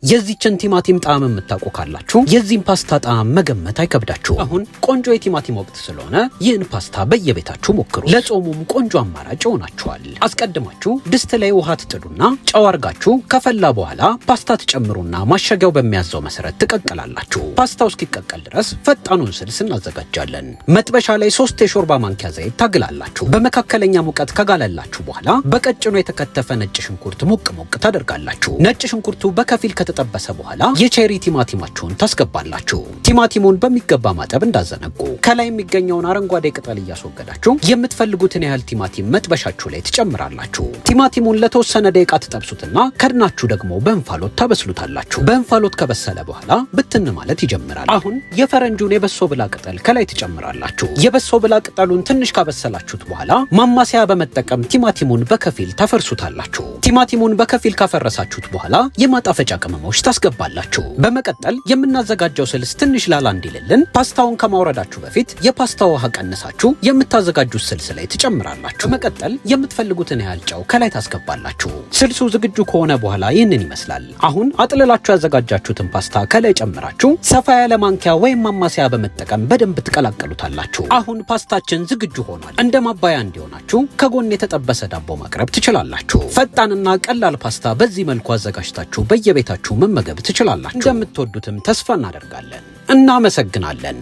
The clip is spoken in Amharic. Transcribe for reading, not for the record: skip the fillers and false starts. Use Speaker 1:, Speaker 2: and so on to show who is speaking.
Speaker 1: የዚህችን ቲማቲም ጣዕም የምታውቁ ካላችሁ የዚህን ፓስታ ጣዕም መገመት አይከብዳችሁ። አሁን ቆንጆ የቲማቲም ወቅት ስለሆነ ይህን ፓስታ በየቤታችሁ ሞክሩ። ለጾሙም ቆንጆ አማራጭ ይሆናችኋል። አስቀድማችሁ ድስት ላይ ውሃ ትጥዱና ጨው አርጋችሁ ከፈላ በኋላ ፓስታ ትጨምሩና ማሸጊያው በሚያዘው መሰረት ትቀቅላላችሁ። ፓስታው እስኪቀቀል ድረስ ፈጣኑን ስልስ እናዘጋጃለን። መጥበሻ ላይ 3 የሾርባ ማንኪያ ዘይት ታግላላችሁ። በመካከለኛ ሙቀት ከጋለላችሁ በኋላ በቀጭኑ የተከተፈ ነጭ ሽንኩርት ሞቅ ሞቅ ታደርጋላችሁ። ነጭ ሽንኩርቱ በከፊል ከተጠበሰ በኋላ የቼሪ ቲማቲማችሁን ታስገባላችሁ። ቲማቲሙን በሚገባ ማጠብ እንዳዘነጉ። ከላይ የሚገኘውን አረንጓዴ ቅጠል እያስወገዳችሁ የምትፈልጉትን ያህል ቲማቲም መጥበሻችሁ ላይ ትጨምራላችሁ። ቲማቲሙን ለተወሰነ ደቂቃ ትጠብሱትና ከድናችሁ ደግሞ በእንፋሎት ታበስሉታላችሁ። በእንፋሎት ከበሰለ በኋላ ብትን ማለት ይጀምራል። አሁን የፈረንጁን የበሶ ብላ ቅጠል ከላይ ትጨምራላችሁ። የበሶ ብላ ቅጠሉን ትንሽ ካበሰላችሁት በኋላ ማማሰያ በመጠቀም ቲማቲሙን በከፊል ታፈርሱታላችሁ። ቲማቲሙን በከፊል ካፈረሳችሁት በኋላ የማጣፈጫ ቅመሞች ታስገባላችሁ። በመቀጠል የምናዘጋጀው ስልስ ትንሽ ላላ እንዲልልን ፓስታውን ከማውረዳችሁ በፊት የፓስታ ውሃ ቀንሳችሁ የምታዘጋጁት ስልስ ላይ ትጨምራላችሁ። በመቀጠል የምትፈልጉትን ያህል ጨው ከላይ ታስገባላችሁ። ስልሱ ዝግጁ ከሆነ በኋላ ይህንን ይመስላል። አሁን አጥልላችሁ ያዘጋጃችሁትን ፓስታ ከላይ ጨምራችሁ ሰፋ ያለ ማንኪያ ወይም ማማሰያ በመጠቀም በደንብ ትቀላቀሉታላችሁ። አሁን ፓስታችን ዝግጁ ሆኗል። እንደ ማባያ እንዲሆናችሁ ከጎን የተጠበሰ ዳቦ ማቅረብ ትችላላችሁ። ፈጣንና ቀላል ፓስታ በዚህ መልኩ አዘጋጅታችሁ በየቤታችሁ መመገብ ትችላላችሁ። እንደምትወዱትም ተስፋ እናደርጋለን። እናመሰግናለን።